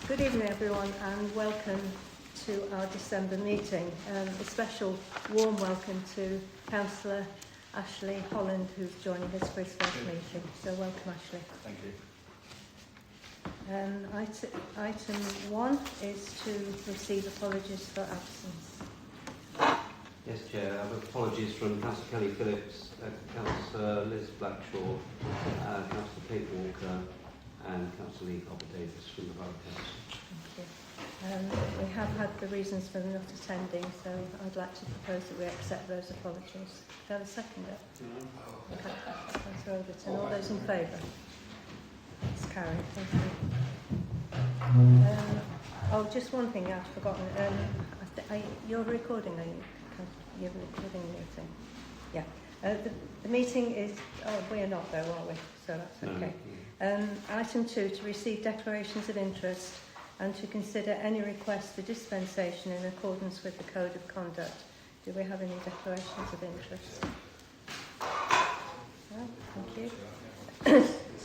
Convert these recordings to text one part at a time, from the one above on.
Good evening everyone and welcome to our December meeting. A special warm welcome to Councillor Ashley Holland, who's joining us for his first meeting. So welcome, Ashley. Thank you. Item 1 is to receive apologies for absence. Yes, Chair. I have apologies from Councillor Kelly Phillips, Councillor Liz Blackshaw, Councillor Kate Walker, and Councillor Lee Copper-Davis from the Borough Council. Thank you. We have had the reasons for them not attending, so I'd like to propose that we accept those apologies. Do you have a seconder? Okay. Councillor Overton. All those in favour? It's carried. Thank you. Just one thing I've forgotten. You're recording, are you? You're recording the meeting. Yeah. The meeting is. Oh, we are not though, are we? So that's okay. Item 2, to receive declarations of interest and to consider any request for dispensation in accordance with the Code of Conduct. Do we have any declarations of interest? No, thank you.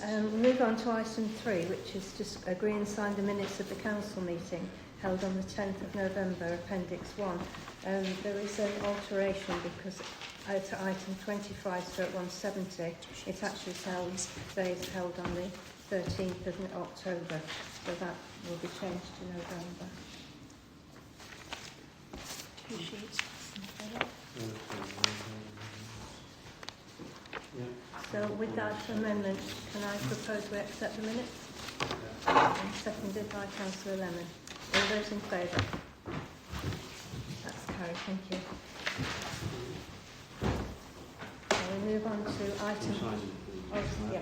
We'll move on to item 3, which is just agree and sign the minutes of the council meeting held on the 10th of November, Appendix 1. There is an alteration because to item 25/170, it actually says held on the 13th of October, so that will be changed to November. Two sheets. So with that amendment, can I propose we accept the minutes? And seconded by Councillor Lemon. All those in favour? That's carried, thank you. So we move on to item... Oh, yeah.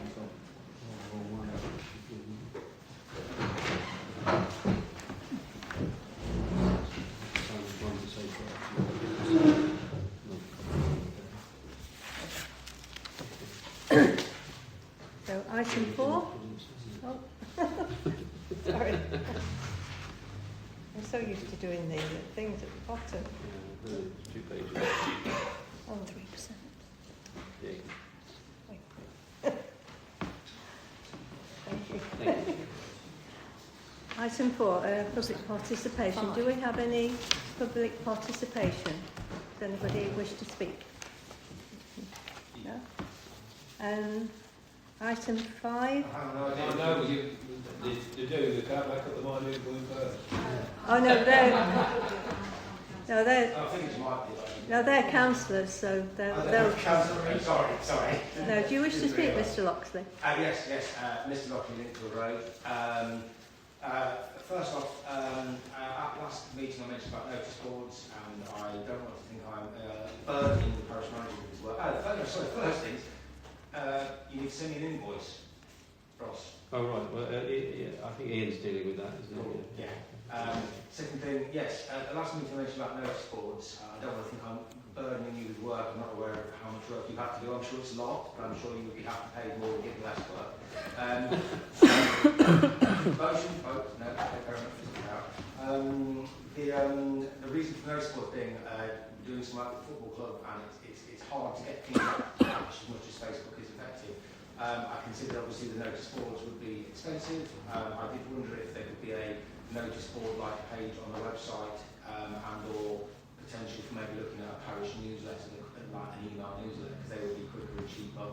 So item 4. Oh, sorry. I'm so used to doing the things at the bottom. Yeah, 2 pages. Oh, 3%. Yeah. Thank you. Thank you. Item 4, public participation. Do we have any public participation? Does anybody wish to speak? No? Item 5. No, you do. They can't make up the mind who's going first. Oh no, they're I think it might be. they're councillors, so they'll. Councillor, sorry. No, do you wish to speak, Mr. Loxley? Yes, Mr. Lockleey, Linkfield Road. First off, at last meeting I mentioned about notice boards, and I don't want to think I'm burdening the parish manager with his work. First things, you need to send me an invoice, Ross. Oh, right. Well, I think Ian's dealing with that, isn't he? Yeah. Second thing, yes, at the last meeting I mentioned about notice boards. I don't want to think I'm burdening you with work. I'm not aware of how much work you have to do. I'm sure it's a lot, but I'm sure you would be happy to pay more and give less work. Motion, vote, no, very much for that. The reason for notice board being doing some work with the football club, and it's hard to get things out as much as Facebook is effective. I considered obviously the notice boards would be expensive. I did wonder if there could be a notice board like page on the website and or potentially for maybe looking at a parish newsletter, like an email newsletter, because they would be quicker and cheaper.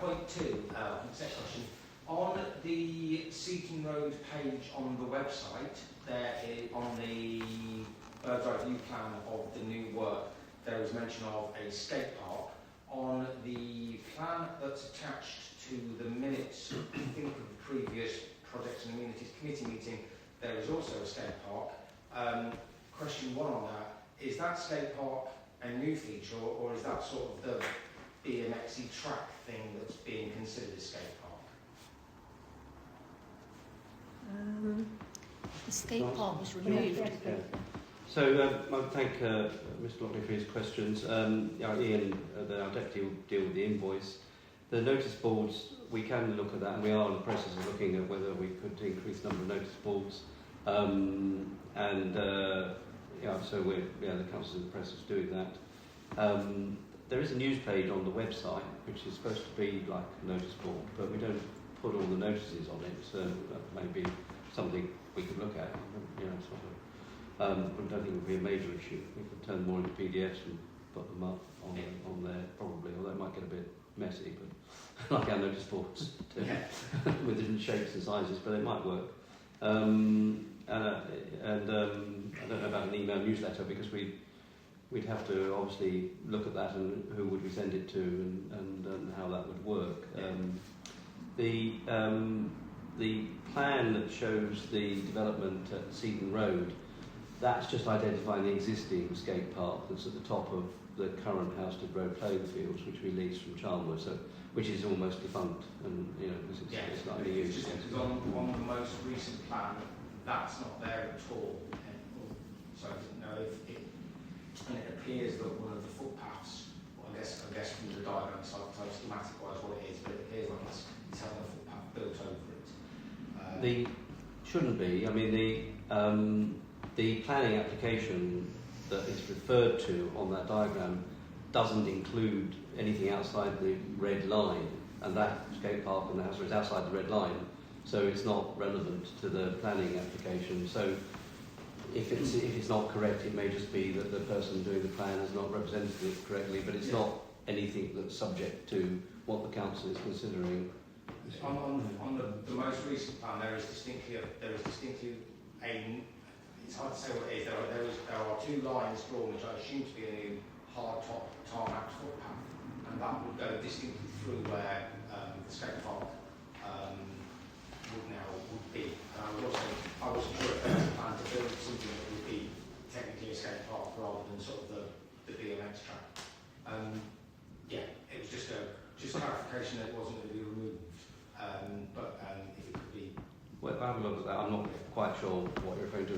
Point 2, next question. On the Seaton Road page on the website, there is, on the bird's eye view plan of the new work, there is mention of a skate park. On the plan that's attached to the minutes, I think of the previous Projects and Amenities Committee meeting, there is also a skate park. Question 1 on that, is that skate park a new feature, or is that sort of the BMXy track thing that's being considered a skate park? The skate park was removed. Yeah. So I thank Mr. Lockley for his questions. Ian, our deputy, will deal with the invoice. The notice boards, we can look at that, and we are in the process of looking at whether we could increase the number of notice boards. So the council's in the process of doing that. There is a news page on the website which is supposed to be like a notice board, but we don't put all the notices on it, so that may be something we could look at. You know, sort of. I don't think it would be a major issue. We could turn more into PDFs and put them up on there probably, although it might get a bit messy, but like our notice boards too, with different shapes and sizes, but it might work. I don't know about an email newsletter, because we'd have to obviously look at that and who would we send it to and how that would work. The plan that shows the development at Seaton Road, that's just identifying the existing skate park that's at the top of the current Housestead Road playing fields, which we leased from Charnwood, so which is almost defunct, and you know, because it's not any use. Just because on the most recent plan, that's not there at all. So I didn't know if it, and it appears that one of the footpaths, well, I guess from the diagram, so schematic wise what it is, but it appears like it's having a footpath built over it. The shouldn't be. I mean, the planning application that is referred to on that diagram doesn't include anything outside the red line, and that skate park and the house is outside the red line, so it's not relevant to the planning application. So if it's not correct, it may just be that the person doing the plan has not represented it correctly, but it's not anything that's subject to what the council is considering. On the most recent plan, there is distinctly a. It's hard to say what it is. There are two lines drawn, which I assume to be a new hard top tarmac footpath, and that would go distinctly through where the skate park would be. And I wasn't sure if there was a plan to build something that would be technically a skate park rather than sort of the BMX track. It was just clarification that it wasn't going to be removed. But if it could be. Well, I'll have a look at that. I'm not quite sure what you're referring to.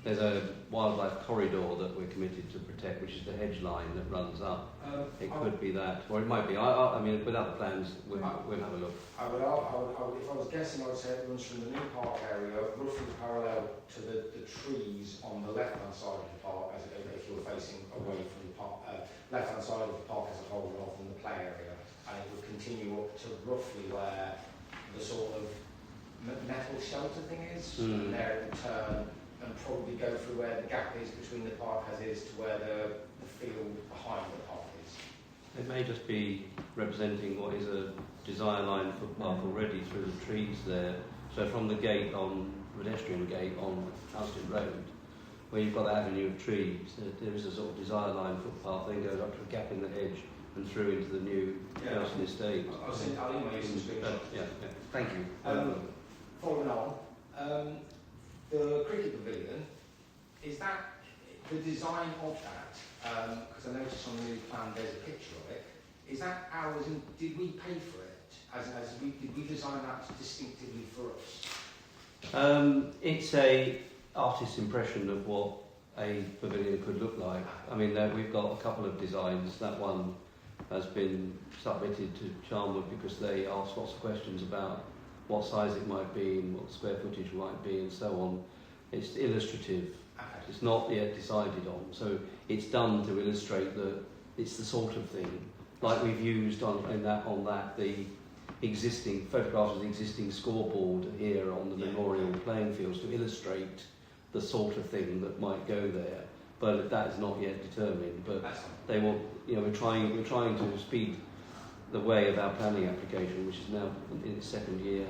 There's a wildlife corridor that we're committed to protect, which is the hedge line that runs up. It could be that, or it might be. I mean, without the plans, we'll have a look. I would, if I was guessing, I would say it runs from the new park area roughly parallel to the trees on the left-hand side of the park, as if you're facing away from the park, left-hand side of the park as a whole, rather than the play area, and it would continue up to roughly where the sort of metal shelter thing is, and there it would turn and probably go through where the gap is between the park as is to where the field behind the park is. It may just be representing what is a desire line footpath already through the trees there. So from the gate on, pedestrian gate on Housestead Road, where you've got the avenue of trees, there is a sort of desire line footpath, then goes up to a gap in the hedge and through into the new house and estate. I'll email you some screenshots. Thank you. Following on, the cricket pavilion, is that the design of that? Because I noticed on the new plan there's a picture of it. Is that ours, and did we pay for it? Did we design that distinctively for us? It's a artist's impression of what a pavilion could look like. I mean, we've got a couple of designs. That one has been submitted to Charnwood because they asked lots of questions about what size it might be and what the square footage might be and so on. It's illustrative. It's not yet decided on. So it's done to illustrate that it's the sort of thing like we've used on that the existing photographs of the existing scoreboard here on the memorial playing fields to illustrate the sort of thing that might go there. But that is not yet determined. But they will. We're trying to speed the way of our planning application, which is now in its second year,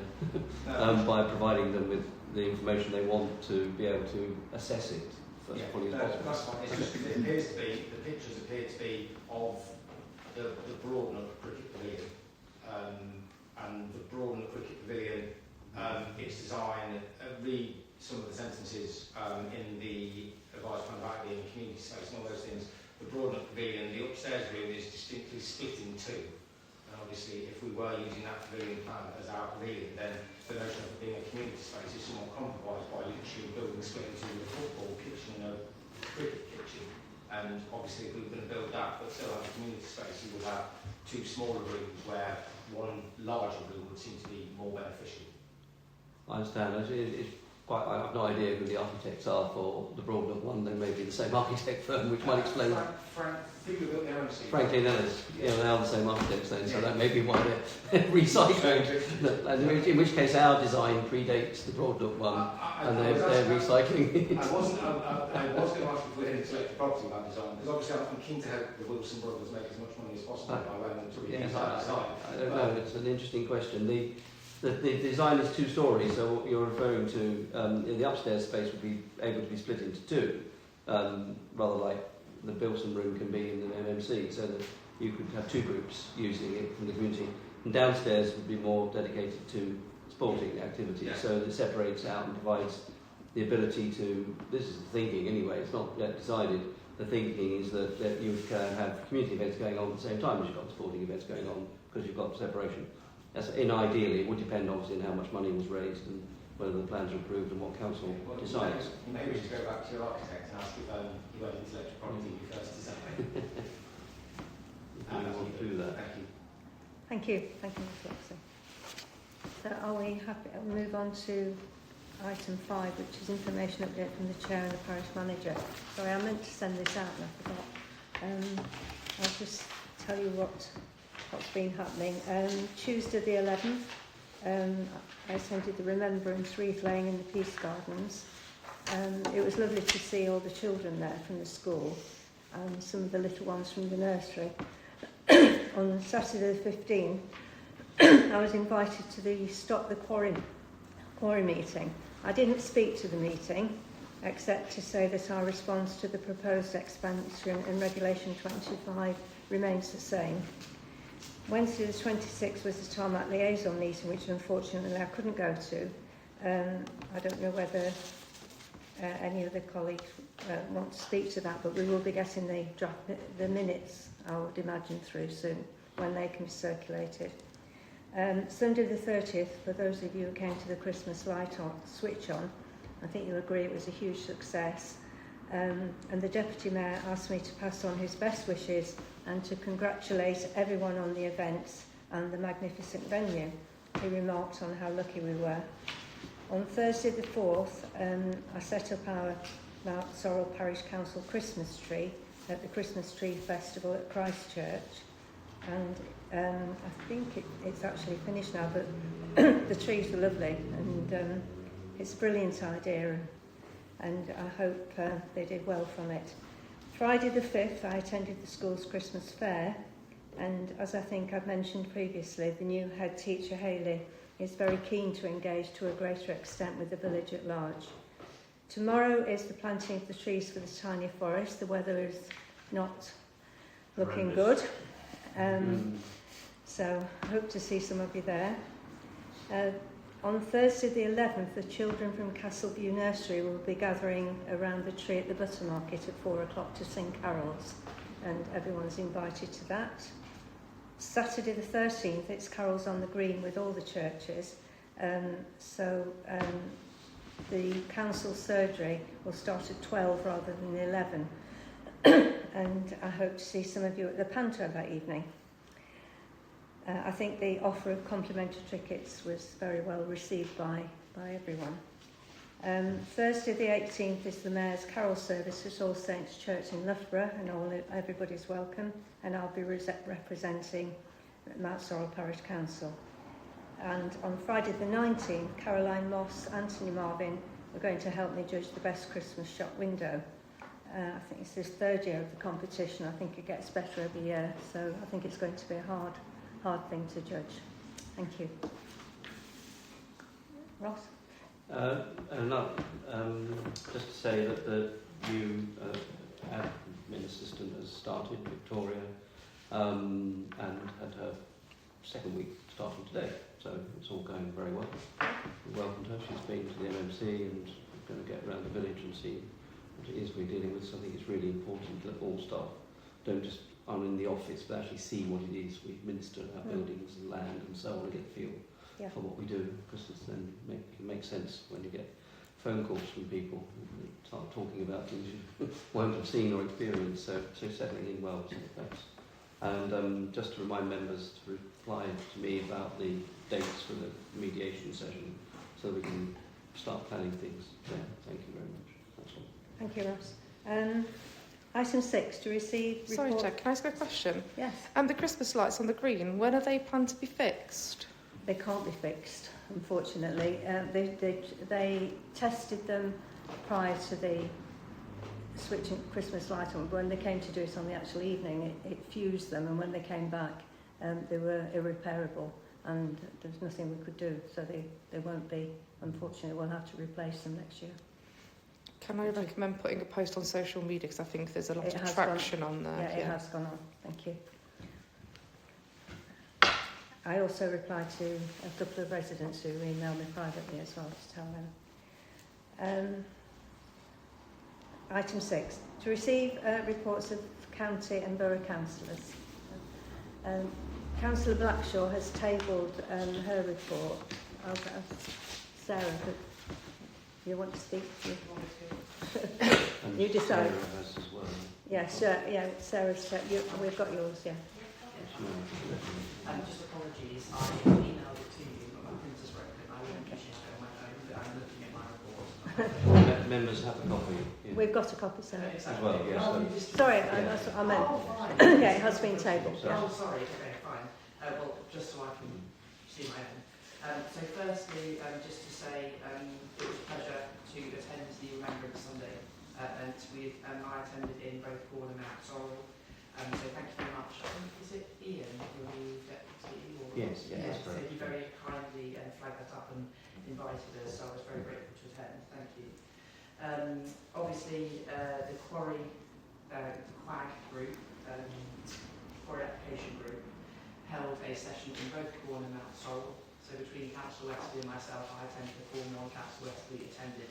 by providing them with the information they want to be able to assess it as fully as possible. That's fine. It's just because it appears to be, the pictures appear to be of the Broadnook Cricket Pavilion, and the Broadnook Cricket Pavilion, its design, read some of the sentences in the advice plan about being community space and all those things. The Broadnook Pavilion, the upstairs room is distinctly split in two. And obviously, if we were using that pavilion plan as our pavilion, then the notion of it being a community space is somewhat compromised by literally a building split into a football kitchen and a cricket kitchen. And obviously, if we were going to build that but still have a community space, you would have two smaller rooms where one larger room would seem to be more beneficial. I understand. It's I've no idea who the architects are for the Broadlook one. They may be the same architect firm, which might explain. Franklin Ellis, they are the same architects then, so that may be why they're recycling. In which case, our design predates the Broadlook one, and they're recycling. I was going to ask if we had intellectual property about design, because obviously I'm keen to help the Wilson brothers make as much money as possible by allowing them to reuse that design. I don't know. It's an interesting question. The design is 2 stories, so what you're referring to, the upstairs space would be able to be split into 2, rather like the Bilson room can be in the MMC, so that you could have 2 groups using it from the community. And downstairs would be more dedicated to sporting activities, so it separates out and provides the ability to, this is the thinking anyway, it's not yet decided, the thinking is that you can have community events going on at the same time as you've got sporting events going on, because you've got separation. Ideally, it would depend obviously on how much money was raised and whether the plans are approved and what council decides. Maybe we should go back to your architect and ask if you had intellectual property you first design. I want to do that. Thank you. Thank you, Ms. Loxley. So are we happy? I'll move on to item 5, which is information update from the chair and the parish manager. Sorry, I meant to send this out and I forgot. I'll just tell you what's been happening. Tuesday the 11th, I attended the Remembrance wreath laying in the Peace Gardens. It was lovely to see all the children there from the school and some of the little ones from the nursery. On Saturday the 15th, I was invited to the Stop the Quarry meeting. I didn't speak to the meeting, except to say that our response to the proposed expansion in Regulation 25 remains the same. Wednesday the 26th was the tarmac liaison meeting, which unfortunately I couldn't go to. I don't know whether any other colleagues want to speak to that, but we will be getting the minutes, I would imagine, through soon when they can be circulated. Sunday the 30th, for those of you who came to the Christmas light switch on, I think you'll agree it was a huge success. And the Deputy Mayor asked me to pass on his best wishes and to congratulate everyone on the events and the magnificent venue. He remarked on how lucky we were. On Thursday the 4th, I set up our Mountsorrel Parish Council Christmas tree at the Christmas Tree Festival at Christchurch. And I think it's actually finished now, but the trees were lovely, and it's a brilliant idea, and I hope they did well from it. Friday the 5th, I attended the school's Christmas fair, and as I think I've mentioned previously, the new head teacher, Hayley, is very keen to engage to a greater extent with the village at large. Tomorrow is the planting of the trees for the tiny forest. The weather is not looking good. So I hope to see some of you there. On Thursday the 11th, the children from Castleview Nursery will be gathering around the tree at the Butter Market at 4 o'clock to sing carols, and everyone's invited to that. Saturday the 13th, it's carols on the green with all the churches. The council surgery will start at 12 rather than 11. And I hope to see some of you at the Panto that evening. I think the offer of complimentary tickets was very well received by everyone. Thursday the 18th is the Mayor's Carol service at All Saints Church in Loughborough, and everybody's welcome, and I'll be representing Mountsorrel Parish Council. And on Friday the 19th, Caroline Moss, Anthony Marvin are going to help me judge the best Christmas shop window. I think it's this 3rd year of the competition. I think it gets better every year, so I think it's going to be a hard thing to judge. Thank you. Ross? Just to say that the new admin assistant has started, Victoria, and had her 2nd week starting today, so it's all going very well. We welcomed her. She's been to the MMC and going to get around the village and see what it is we're dealing with. So I think it's really important that all staff don't just are in the office but actually see what it is we administer our buildings and land and so on, and get a feel for what we do, because it's then it makes sense when you get phone calls from people who start talking about things you won't have seen or experienced. So settling in well, so thanks. And just to remind members to reply to me about the dates for the mediation session, so we can start planning things. Yeah, thank you very much. That's all. Thank you, Ross. Item 6, to receive report... Sorry, Jack, can I ask a question? Yes. The Christmas lights on the green, when are they planned to be fixed? They can't be fixed, unfortunately. They tested them prior to the switching Christmas light on. When they came to do it on the actual evening, it fused them, and when they came back, they were irreparable, and there's nothing we could do, so they won't be. Unfortunately, we'll have to replace them next year. Can I recommend putting a post on social media, because I think there's a lot It of has traction on there. Yeah, it has gone on. Thank you. I also replied to a couple of residents who emailed me privately as well to tell them. Item 6, to receive reports of county and borough councillors. Councillor Blackshaw has tabled her report. I'll ask Sarah, but you want to speak? And You decide. Sarah has as well. Yeah, sure. Yeah, Sarah's. We've got yours. Yeah. Just apologies, I emailed it to you, but my printer's broken. I wouldn't be able to on my phone, but I'm looking at my report. Members have a copy. Yeah. We've got a copy, Sarah. As well, yes. Sorry, that's what I meant. Yeah, it has been tabled. Yeah. Oh, sorry. Okay, fine. Well, just so I can see my own. So firstly, just to say, it was a pleasure to attend the Remembrance Sunday event. I attended in both Corn and Mountsorrel. So thank you very much. I think, is it Ian, your new deputy? Or Yes, yes. So he very kindly flagged that up and invited us, so I was very grateful to attend. Thank you. Obviously, the Quarry, the QAG group, Quarry Application Group, held a session in both Corn and Mountsorrel. So between Councillor Westley and myself, I attended the Cornwall, Councillor Westley attended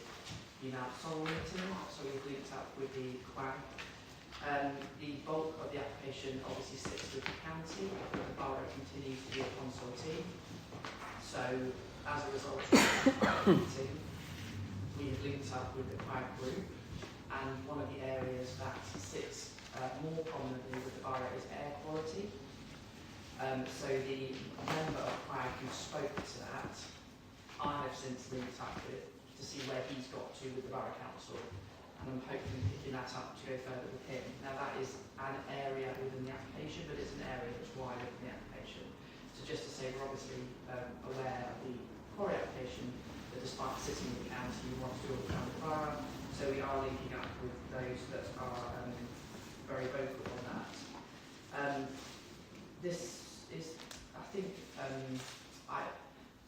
the Mountsorrel meeting, so we've linked up with the QAG. The bulk of the application obviously sits with the county, but the borough continues to be a consultee. So as a result of the meeting, we have linked up with the QAG group, and one of the areas that sits more prominently with the borough is air quality. So the member of QAG who spoke to that, I have since linked up with to see where he's got to with the borough council. And I'm hoping picking that up to go further with him. Now that is an area within the application, but it's an area that's wider than the application. So just to say, we're obviously aware of the quarry application, that despite sitting with the county, we want to do it around the borough. So we are linking up with those that are very vocal on that. This is, I think,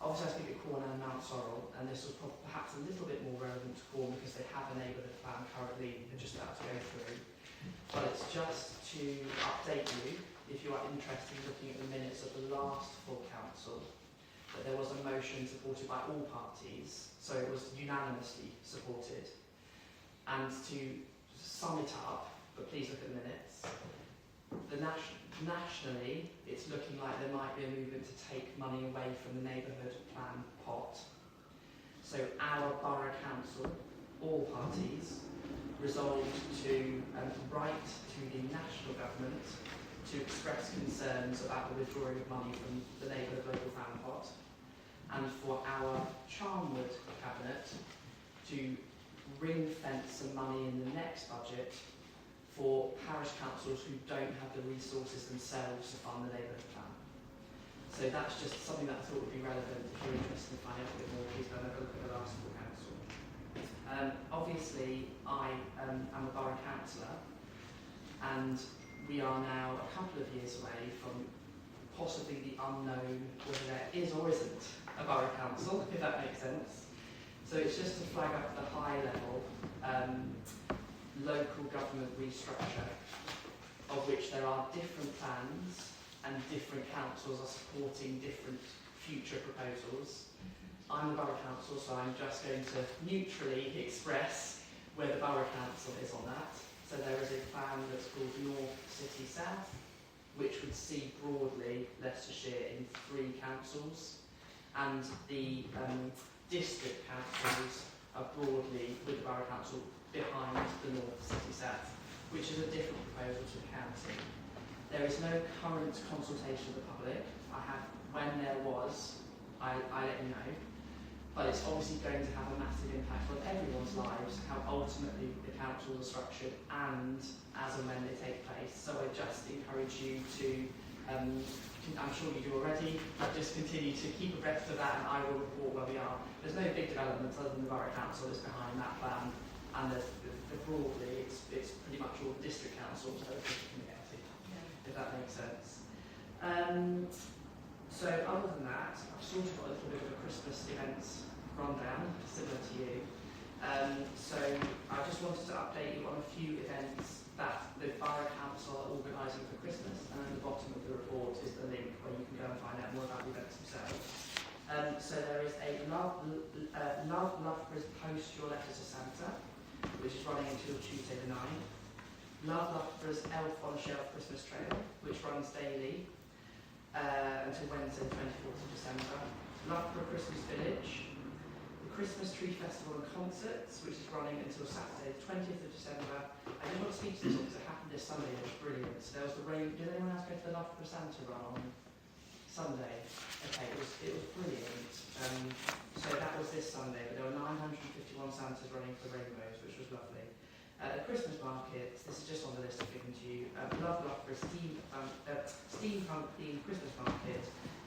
obviously I speak at Corn and Mountsorrel, and this was perhaps a little bit more relevant to Corn because they have a neighbourhood plan currently and just about to go through. But it's just to update you, if you are interested in looking at the minutes of the last full council, that there was a motion supported by all parties, so it was unanimously supported. And to sum it up, but please look at the minutes, nationally, it's looking like there might be a movement to take money away from the neighbourhood plan pot. So our borough council, all parties, resolved to write to the national government to express concerns about the withdrawing of money from the neighbourhood local plan pot, and for our Charnwood cabinet to ring fence some money in the next budget for parish councils who don't have the resources themselves to fund the neighbourhood plan. So that's just something that I thought would be relevant. If you're interested in finding out a bit more, please go and have a look at the last full council. Obviously, I am a borough councillor, and we are now a couple of years away from possibly the unknown whether there is or isn't a borough council, if that makes sense. So it's just to flag up the high level local government restructure, of which there are different plans and different councils are supporting different future proposals. I'm the borough council, so I'm just going to neutrally express where the borough council is on that. So there is a plan that's called North City South, which would see broadly Leicestershire in 3 councils, and the district councils are broadly with the borough council behind the North City South, which is a different proposal to the county. There is no current consultation of the public. When there was, I let you know. but it's obviously going to have a massive impact on everyone's lives, how ultimately the councils are structured and as and when they take place. So I just encourage you to, I'm sure you do already, but just continue to keep abreast of that, and I will report where we are. There's no big developments other than the Borough Council is behind that plan, and broadly it's pretty much all the district councils that are communicating, if that makes sense. So other than that, I've sort of got a little bit of a Christmas events rundown, similar to you. So I just wanted to update you on a few events that the Borough Council are organising for Christmas, and at the bottom of the report is the link where you can go and find out more about the events themselves. So there is a Love Loughborough's Post Your Letter to Santa, which is running until Tuesday the 9th. Love Loughborough's Elf on a Shelf Christmas Trail, which runs daily until Wednesday the 24th of December. Loughborough Christmas Village, the Christmas Tree Festival and Concerts, which is running until Saturday the 20th of December. I just want to speak to this one because it happened this Sunday, it was brilliant. So there was the rain. Did anyone else go to the Loughborough Santa run on Sunday? Okay, it was brilliant. So that was this Sunday, but there were 951 Santas running for rainbows, which was lovely. Christmas markets, this is just on the list I've given to you. Love Loughborough steampunk themed Christmas market,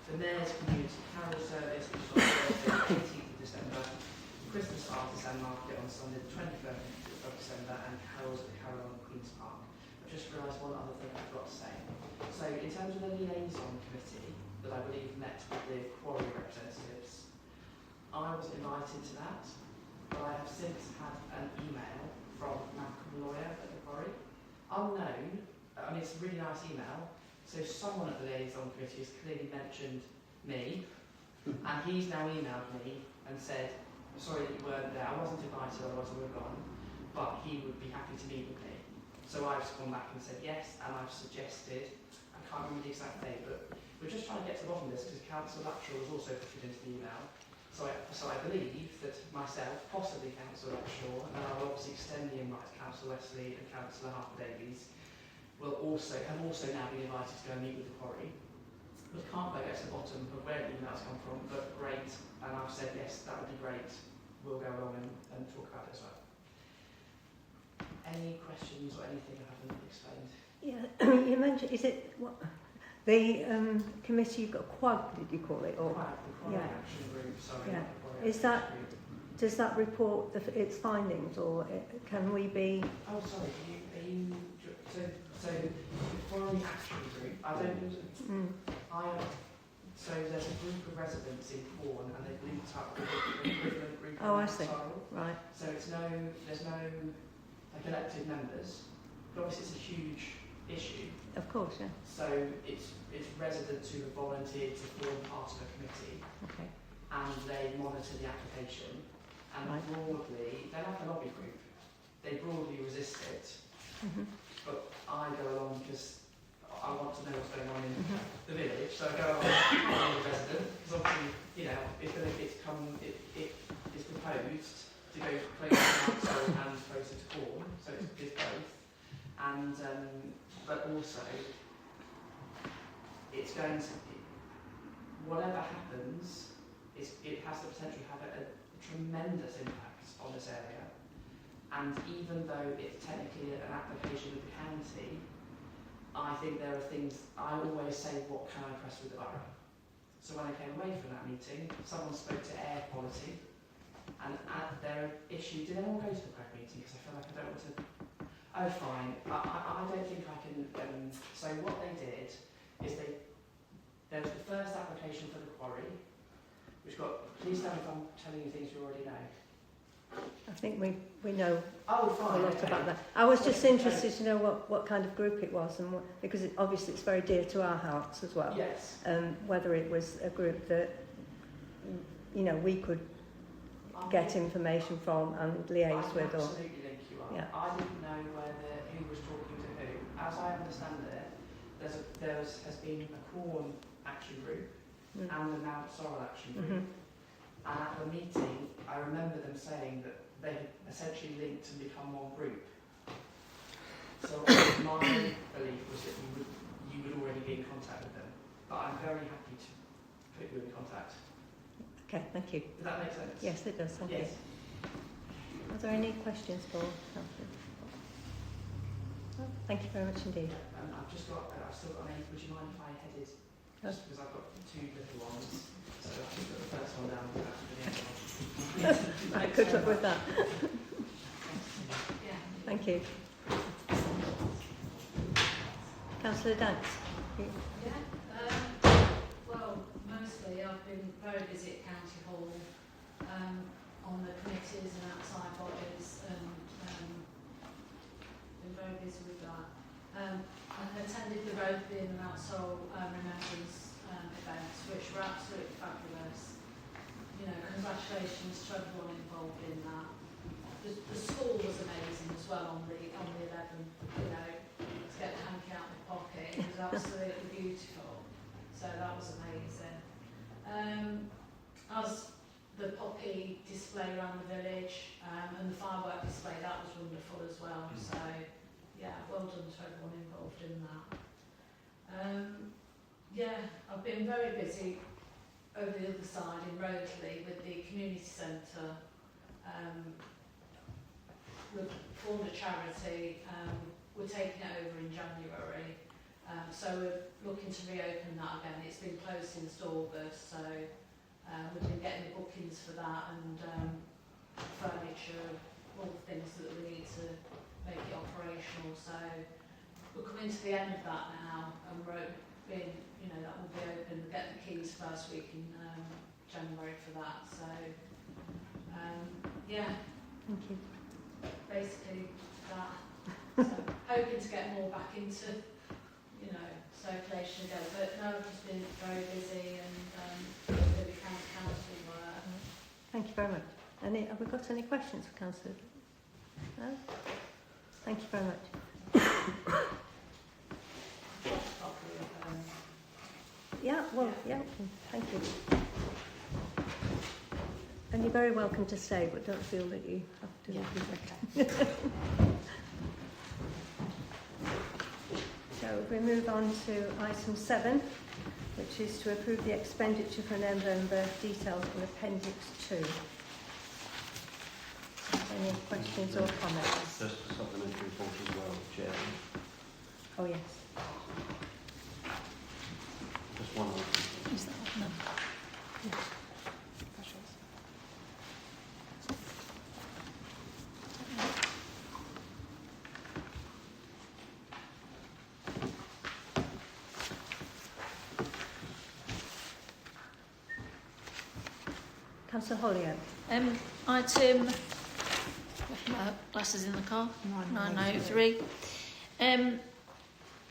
the Mayor's Community Carol Service, which is on Thursday the 18th of December, the Christmas Artisan Market on Sunday the 21st of December, and carols at the Carol on Queen's Park. I've just realised one other thing I've got to say. So in terms of the liaison committee that I believe met with the quarry representatives, I was invited to that, but I have since had an email from Malcolm Lawyer at the quarry. Unknown, I mean it's a really nice email, so someone at the liaison committee has clearly mentioned me, and he's now emailed me and said, I'm sorry that you weren't there, I wasn't invited, otherwise I would have gone, but he would be happy to meet with me. So I've gone back and said yes, and I've suggested, I can't remember the exact date, but we're just trying to get to the bottom of this because Councillor Luxshall was also put into the email. So I believe that myself, possibly Councillor Luxshall, and I'll obviously extend the invite to Councillor Wesley and Councillor Harper-Davies, have also now been invited to go and meet with the quarry. But can't quite get to the bottom of where the emails come from, but great, and I've said yes, that would be great. We'll go along and talk about it as well. Any questions or anything I haven't explained? Yeah, you mentioned, is it what the committee you've got, quad did you call it, or Quarry Action Group, sorry. Yeah. Not the Quarry Is Action that- Group. does that report its findings, or can we be? Oh, sorry. So the Quarry Action Group. I don't. So there's a group of residents in Corn, and they've linked up with the equivalent group. Oh, I in see. Mountsorrel. Right. So there's no like elected members. But obviously, it's a huge issue. Of course, yeah. So it's residents who have volunteered to form part of a committee, Okay. and they monitor the application. And Right. broadly, they're like a lobby group. They broadly resist it, but I go along because I want to know what's going on in the village. So I go along as a resident because obviously, you know, it is proposed to go closer to Mountsorrel and closer to Corn, so it's both. And but also, it's going to, whatever happens, it has the potential to have a tremendous impact on this area. And even though it's technically an application with the county, I think there are things, I always say, what can I press with the borough? So when I came away from that meeting, someone spoke to air quality, and at their issue, did anyone go to the prep meeting? Because I feel like I don't want to. Oh, fine. I don't think I can. So what they did is there was the first application for the quarry, which got. Please tell me if I'm telling you things you already know. I think we know Oh, fine. a lot Okay. about that. I was just interested to know what kind of group it was, and because obviously it's very dear to our hearts as well. Yes. Whether it was a group that we could get information from and liaise with, or Absolutely link you up. Yeah. I didn't know who was talking to who. As I understand it, there has been a Corn action group and the Mountsorrel action group. And at the meeting, I remember them saying that they had essentially linked and become one group. So my belief was that you would already be in contact with them. But I'm very happy to put you in contact. Okay, thank you. Does that make sense? Yes, it does, thank Yes. you. Are there any questions for Councillor? No? Thank you very much indeed. I've still got an 8. Would you mind if I headed? Just because I've got 2 little ones. So I can put the first one down after the other one. Right, good luck with that. Yeah. Thank you. Councillor Danks. Well, mostly I've been very busy at County Hall, on the committees and outside bodies, and been very busy with that. I attended the Rotary and the Mountsorrel Remembrance events, which were absolutely fabulous. You know, congratulations to everyone involved in that. The school was amazing as well on the 11th, you know, to get the hanky out of my pocket. It was absolutely beautiful. So that was amazing. As the poppy display around the village and the firework display, that was wonderful as well. So yeah, well done to everyone involved in that. Yeah, I've been very busy over the other side in Roadley with the community centre. We've formed a charity. We're taking it over in January. So we're looking to reopen that again. It's been closed since August, so we've been getting the bookings for that and furniture, all the things that we need to make it operational. So we're coming to the end of that now, and we're being, you know, that will be open. We'll get the keys first week in January for that. So yeah, Thank you. basically that. So hoping to get more back into, you know, circulation again. But no, I've just been very busy and really council work. Thank you very much. Have we got any questions for Councillor? No? Thank you very much. Yeah, well, yeah, thank you. And you're very welcome to stay, but don't feel that you have to. Yeah. So we move on to item 7, which is to approve the expenditure for November detailed in Appendix 2. Any questions or comments? Just a supplementary report as well, Chair. Oh yes. Just one item. Is that no? Councillor Holyoake. Item, my glasses in the car, 903.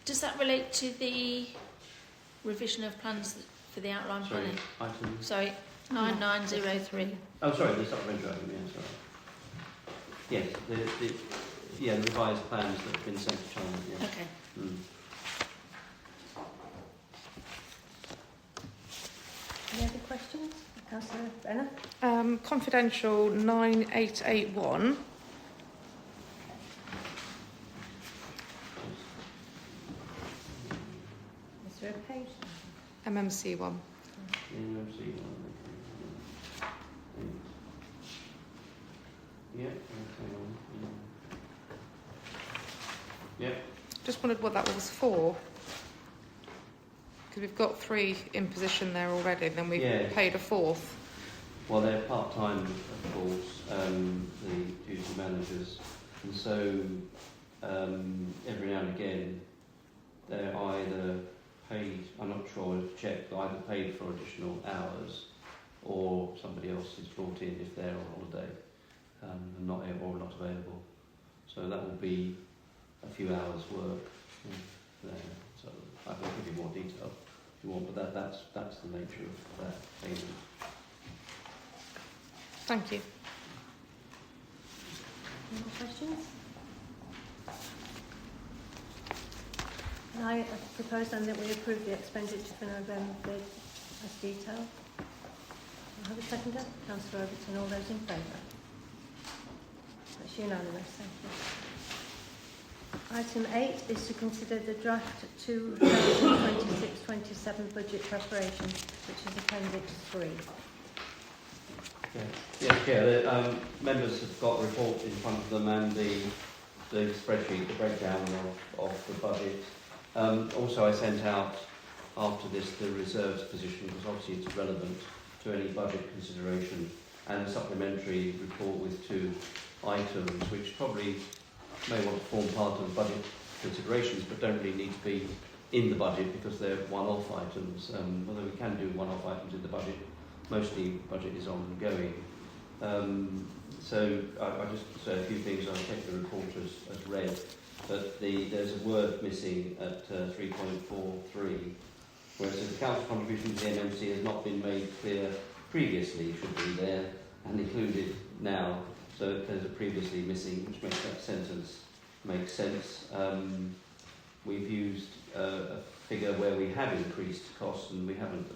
Does that relate to the revision of plans for the outline Sorry, planning? item. Sorry, 9903. Oh, sorry, the supplementary item. Yeah, sorry. Yes, the revised plans that have been sent to China. Yeah. Okay. Mm. Any other questions? Councillor Brenner? Confidential 9881. Is there a page? MMC one. Yeah. Yeah. Just wondered what that was for. Because we've got 3 in position there already, and then we've paid a 4th. Well, they're part-time, of course, the duty managers, and so every now and again they're either paid, I'm not sure, I've checked, either paid for additional hours or somebody else is brought in if they're on holiday and not available. So that will be a few hours work there. So I can give you more detail if you want, but that's the nature of that payment. Thank you. Any more questions? I propose then that we approve the expenditure for November as detailed. I'll have a seconder. Councillor Overton, all those in favour? That's unanimous, thank you. Item 8 is to consider the draft 2026-27 budget preparation, which is Appendix 3. Members have got a report in front of them and the spreadsheet, the breakdown of the budget. Also, I sent out after this the reserves position, because obviously it's relevant to any budget consideration, and a supplementary report with 2 items which probably may want to form part of the budget considerations but don't really need to be in the budget because they're one-off items. Although we can do one-off items in the budget, mostly budget is ongoing. So I just say a few things. I'll take the report as read, but there's a word missing at 3.43 where it says the council contribution to the MMC has not been made clear previously, should be there and included now. So there's a previously missing, which makes that sentence make sense. We've used a figure where we have increased costs, and we haven't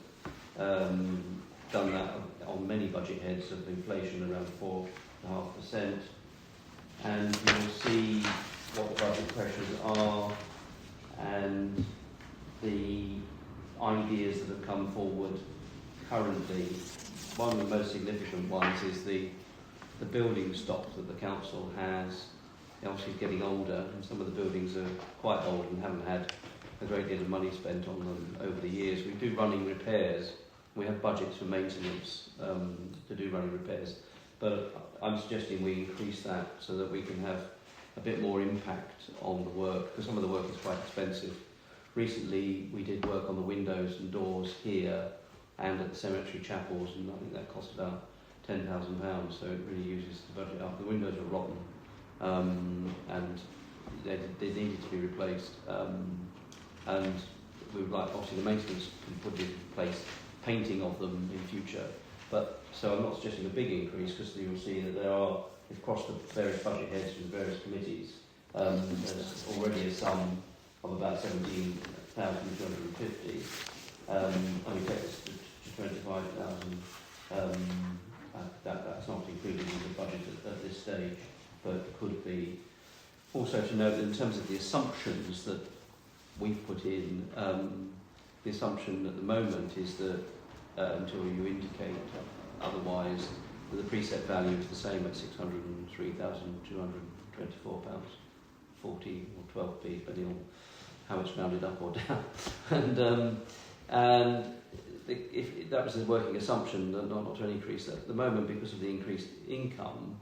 done that on many budget heads of inflation around 4.5%. And you'll see what the budget pressures are and the ideas that have come forward currently. One of the most significant ones is the building stock that the council has. Obviously it's getting older, and some of the buildings are quite old and haven't had a great deal of money spent on them over the years. We do running repairs. We have budgets for maintenance to do running repairs, but I'm suggesting we increase that so that we can have a bit more impact on the work, because some of the work is quite expensive. Recently we did work on the windows and doors here and at the cemetery chapels, and I think that cost about £10,000, so it really uses the budget up. The windows are rotten, and they needed to be replaced, and we would like, obviously the maintenance can put in place painting of them in future, but so I'm not suggesting a big increase, because you'll see that there are, across the various budget heads with various committees, there's already a sum of about 17,250, and we take this to 25,000. That's not included in the budget at this stage, but could be. Also to note that in terms of the assumptions that we've put in, the assumption at the moment is that until you indicate otherwise, that the preset value is the same at £603,224.40 or 12p, depending on how it's rounded up or down. And if that was the working assumption, not to increase that at the moment, because of the increased income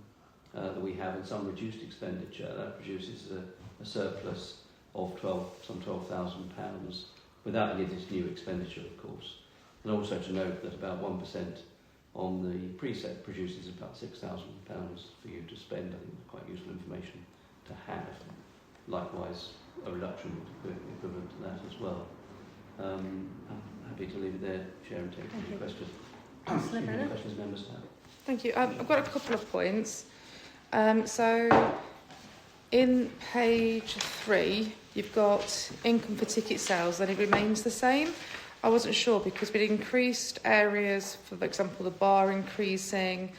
that we have and some reduced expenditure, that produces a surplus of some £12,000 without any of this new expenditure, of course. And also to note that about 1% on the preset produces about £6,000 for you to spend. I think it's quite useful information to have. Likewise, a reduction equivalent to that as well. I'm happy to leave it there, Chair, and take any questions. Questions members have. Thank you. I've got a couple of points. So, in page 3, you've got income for ticket sales, and it remains the same. I wasn't sure because we'd increased areas, for example, the bar increasing,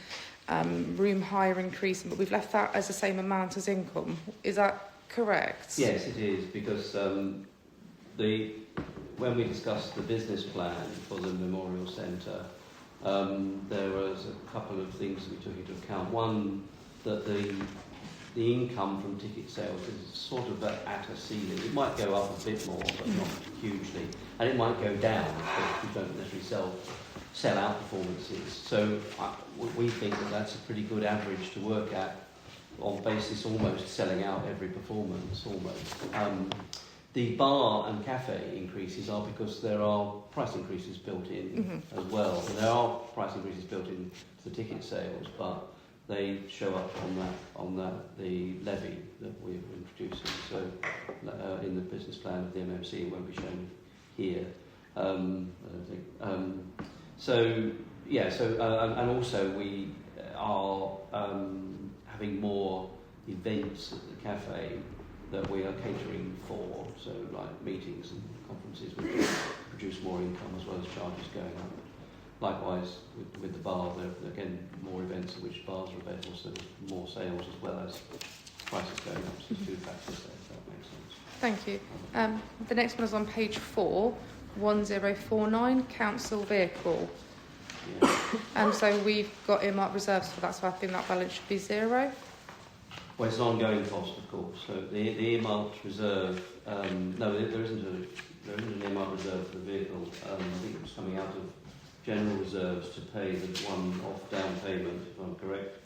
room hire increasing, but we've left that as the same amount as income. Is that correct? Yes, it is, because when we discussed the business plan for the Memorial Centre, there was a couple of things that we took into account. One, that the income from ticket sales is sort of at a ceiling. It might go up a bit more, but not hugely. And it might go down if we don't necessarily sell out performances. So we think that that's a pretty good average to work at, on basis almost selling out every performance, almost. The bar and cafe increases are because there are price increases built in as well. And there are price increases built in to the ticket sales, but they show up on the levy that we're introducing. So in the business plan of the MMC, it won't be shown here. I don't think. And also we are having more events at the cafe that we are catering for, so like meetings and conferences, which produce more income as well as charges going up. Likewise with the bar, there are again more events at which bars are available, so there's more sales as well as prices going up. So there's two factors there, if that makes sense. Thank you. The next one is on page 4, 1049, council vehicle. Yeah. And so we've got earmarked reserves for that, so I think that balance should be 0. Well, it's an ongoing cost, of course. So the earmarked reserve, no, there isn't an earmarked reserve for the vehicle. I think it was coming out of general reserves to pay the one-off down payment, if I'm correct.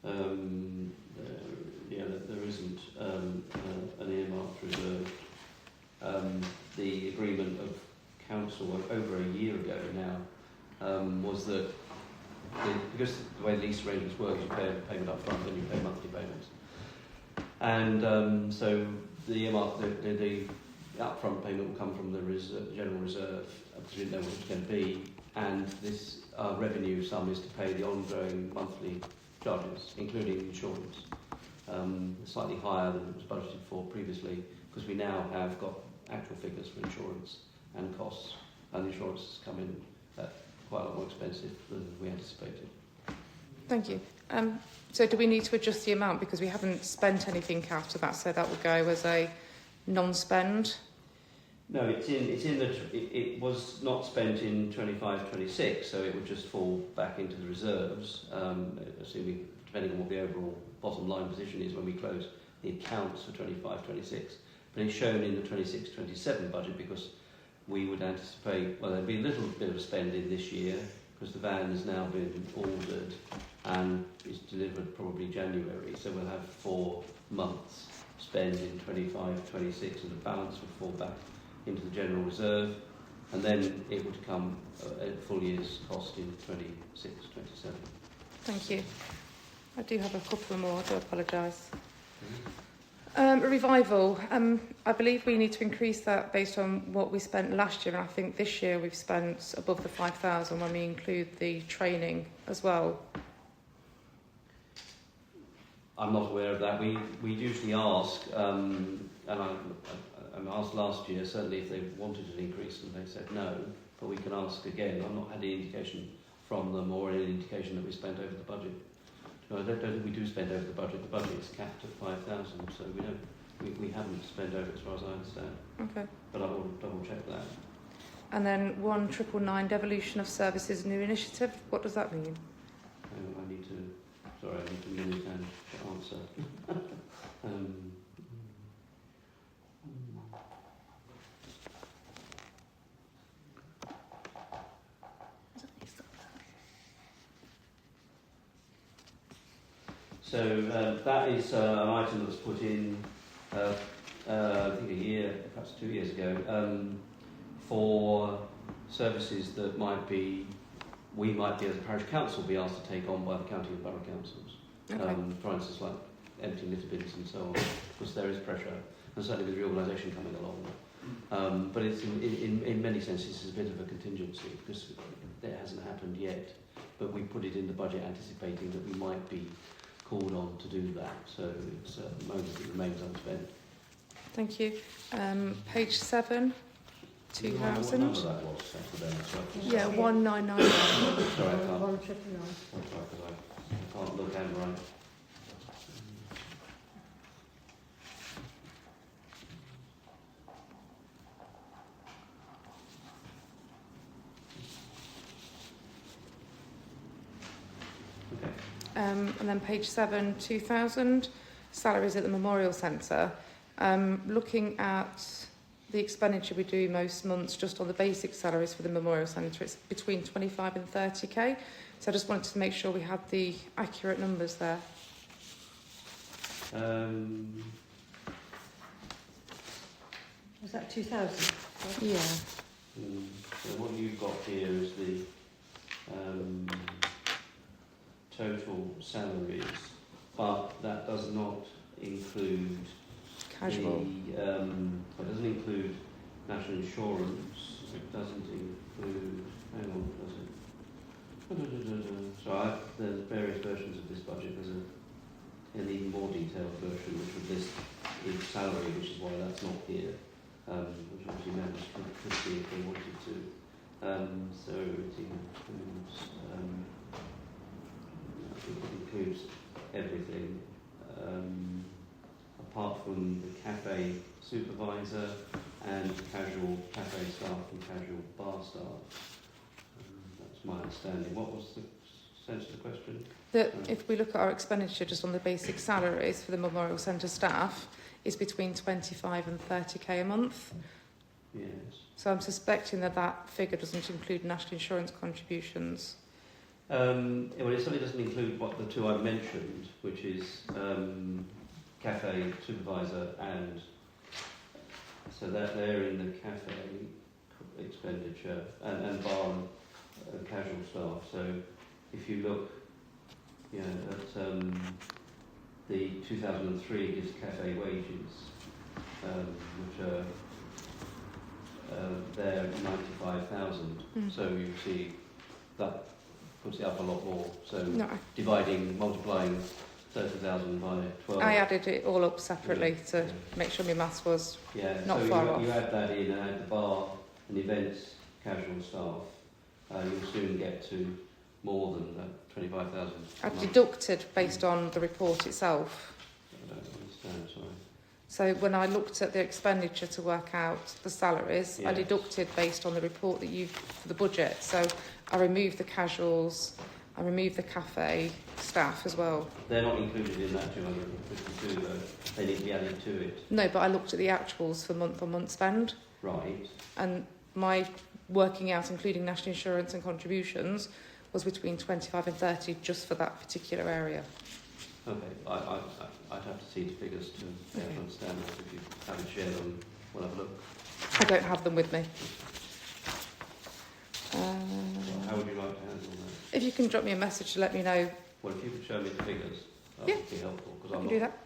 There isn't an earmarked reserve. The agreement of council over a year ago now was that because the way lease arrangements work, you pay a payment up front and you pay monthly payments. And so the upfront payment will come from the general reserve, because we didn't know what it was going to be, and this revenue sum is to pay the ongoing monthly charges, including insurance, slightly higher than it was budgeted for previously, because we now have got actual figures for insurance and costs, and the insurance has come in at quite a lot more expensive than we anticipated. Thank you. So do we need to adjust the amount, because we haven't spent anything after that, so that will go as a non-spend? No, it was not spent in 25-26, so it would just fall back into the reserves, assuming, depending on what the overall bottom line position is when we close the accounts for 25-26. But it's shown in the 26-27 budget because we would anticipate, well, there'd be a little bit of a spend in this year because the van has now been ordered and is delivered probably January, so we'll have 4 months spend in 25-26, and the balance would fall back into the general reserve, and then it would come at full year's cost in 26-27. Thank you. I do have a couple more, I do apologise. Revival. I believe we need to increase that based on what we spent last year, and I think this year we've spent above the 5,000 when we include the training as well. I'm not aware of that. We usually ask, and I asked last year, certainly if they wanted an increase, and they said no, but we can ask again. I've not had any indication from them or any indication that we spent over the budget. No, I don't think we do spend over the budget. The budget is capped at 5,000, so we haven't spent over as far as I understand. Okay. But I will double check that. And then 1999 Devolution of Services New Initiative. What does that mean? I need to minute and answer. So that is an item that was put in, I think a year, perhaps 2 years ago, for services that we might be as a parish council be asked to take on by the county and borough councils. Okay. For instance, like empty litter bins and so on, because there is pressure, and certainly with reorganisation coming along. But it's in many senses it's a bit of a contingency because it hasn't happened yet. But we put it in the budget anticipating that we might be called on to do that. So it's at the moment it remains unspent. Thank you. Page 7, 2000. What number that was? Yeah, 199. Sorry, I can't. 199. I can't look and write. And then page 7, 2000, salaries at the Memorial Centre. Looking at the expenditure we do most months just on the basic salaries for the Memorial Centre, it's between 25 and 30k. So I just wanted to make sure we had the accurate numbers there. Was that 2,000? Yeah. So what you've got here is the total salaries, but that does not include Casual. It doesn't include national insurance. It doesn't include. Hang on, does it? So there's various versions of this budget. There's an even more detailed version which would list each salary, which is why that's not here. Which obviously members could see if they wanted to. So it includes everything, apart from the cafe supervisor and casual cafe staff and casual bar staff. That's That's my understanding. What was the sense of the question? That if we look at our expenditure just on the basic salaries for the Memorial Centre staff, is between 25 and 30k a month. Yes. So I'm suspecting that that figure doesn't include national insurance contributions. Well, it certainly doesn't include what the two I've mentioned, which is cafe supervisor, and so that they're in the cafe expenditure and bar and casual staff. So if you look, at the 2003 gives cafe wages, which are they're 95,000. So you see that puts it up a lot more. So No, multiplying 30,000 by 12. I added it all up separately to make sure my maths was not so far off. You add that in and add the bar and events casual staff, you'll soon get to more than 25,000. I've deducted based on the report itself. I don't understand, sorry. So when I looked at the expenditure to work out the salaries, I Yes. deducted based on the report that you for the budget. So I removed the casuals, I removed the cafe staff as well. They're not included in that 252 though. They need to be added to it. No, but I looked at the actuals for month-on-month spend, Right. and my working out, including national insurance and contributions, was between 25 and 30 just for that particular area. Okay. I'd have to see the figures to understand that. If you haven't shared them, we'll have a look. I don't have them with me. How would you like to handle that? If you can drop me a message to let me know. Well, if you could show me the figures, that Yeah. would be helpful, because I I'm can do not that.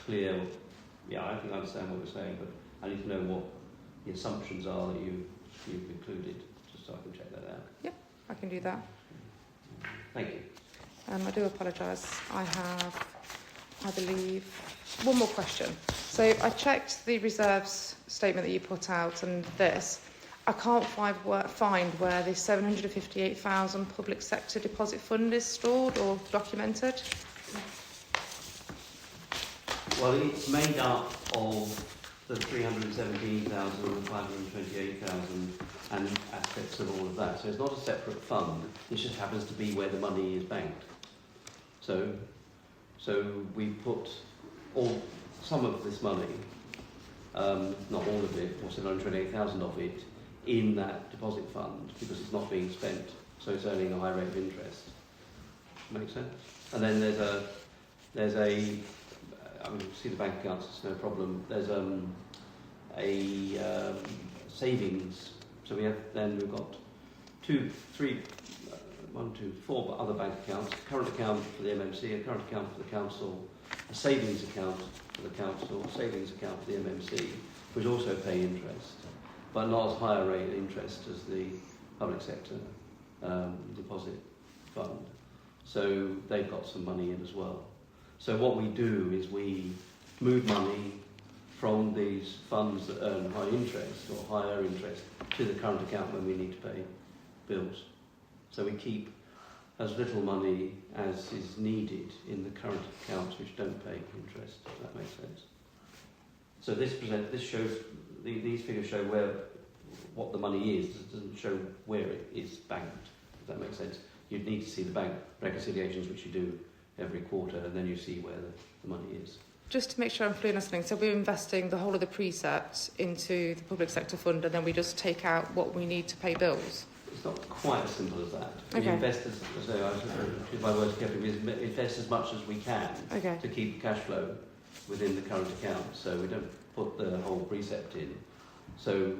clear. Yeah, I think I understand what you're saying, but I need to know what the assumptions are that you've included, just so I can check that out. I can do that. Thank you. I do apologise. I have, I believe, one more question. So I checked the reserves statement that you put out and this. I can't find where the 758,000 public sector deposit fund is stored or documented. Well, it's made up of the 317,000 and 528,000 and aspects of all of that. So it's not a separate fund. It just happens to be where the money is banked. So we put some of this money, not all of it, or 728,000 of it, in that deposit fund because it's not being spent, so it's earning a high rate of interest. Makes sense? And then there's a I mean, see the bank accounts, it's no problem. There's a savings. So we've got 4 other bank accounts. A current account for the MMC, a current account for the council, a savings account for the council, a savings account for the MMC, which also pay interest, but not as high a rate of interest as the public sector deposit fund. So they've got some money in as well. So what we do is we move money from these funds that earn high interest or higher interest to the current account when we need to pay bills. So we keep as little money as is needed in the current accounts which don't pay interest, if that makes sense. So these figures show what the money is. It doesn't show where it is banked, if that makes sense. You'd need to see the bank reconciliations, which you do every quarter, and then you see where the money is. Just to make sure I'm fully understanding, so we're investing the whole of the precept into the public sector fund, and then we just take out what we need to pay bills? It's not quite as simple as that. Okay. We invest I choose my words carefully, we invest as much as we can to keep cash flow within the current account, so we don't put the whole precept in. So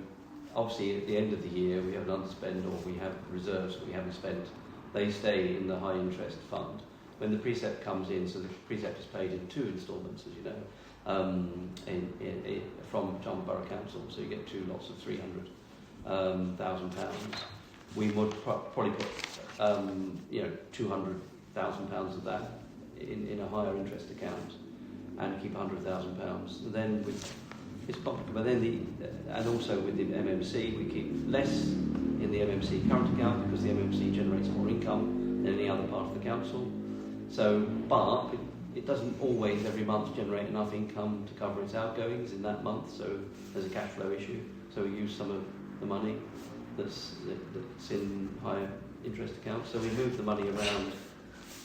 obviously at the end of the year we have an underspend or we have reserves that we haven't spent. They stay in the high interest fund. When the precept comes in, so the precept is paid in 2 instalments, as you know, from Cheltenham Borough Council, so you get 2 lots of £300,000. We would probably put, £200,000 of that in a higher interest account and keep £100,000. Then it's complicated, but then and also with the MMC, we keep less in the MMC current account because the MMC generates more income than any other part of the council. So, but it doesn't always every month generate enough income to cover its outgoings in that month, so there's a cash flow issue. So we use some of the money that's in high interest account. So we moved the money around,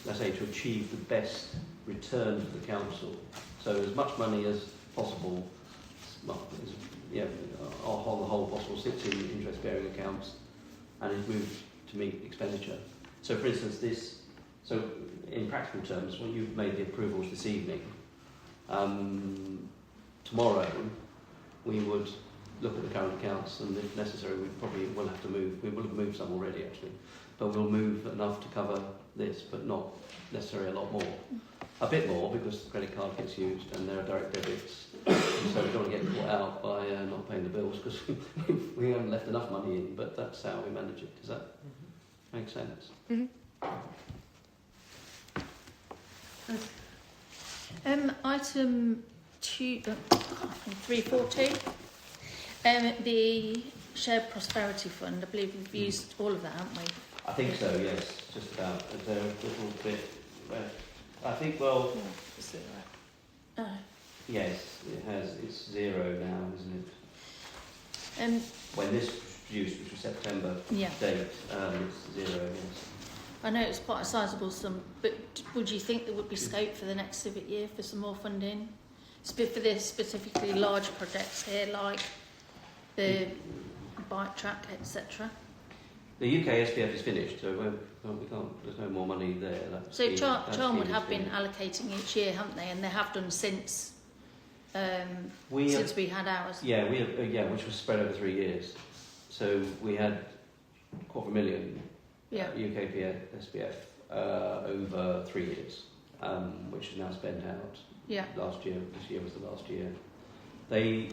let's say, to achieve the best return for the council. So as much money as possible, well, on the whole possible, sits in interest-bearing accounts and is moved to meet expenditure. So for instance, so in practical terms, when you've made the approvals this evening, tomorrow we would look at the current accounts, and if necessary we probably will have to move. We will have moved some already actually, but we'll move enough to cover this, but not necessarily a lot more. A bit more because the credit card gets used and there are direct debits, so we don't want to get caught out by not paying the bills because we haven't left enough money in, but that's how we manage it. Does that make sense? Item 314, the Shared Prosperity Fund. I believe we've used all of that, haven't we? I think so, yes, just about. Is there a little bit left? I think, well, yes, it has. It's zero now, isn't it? When this was produced, which was September date, it's zero, yes. I know it's quite a sizable sum, but would you think there would be scope for the next civic year for some more funding? For this specifically large projects here, like the bike track, etc.? The UK SPF is finished, so we can't, there's no more money there. So Charlwood have been allocating each year, haven't they? And they have done since we had ours. Yeah, which was spread over 3 years. So we had £250,000 UK SPF over 3 years, which is now spent out. Yeah. Last year, this year was the last year. They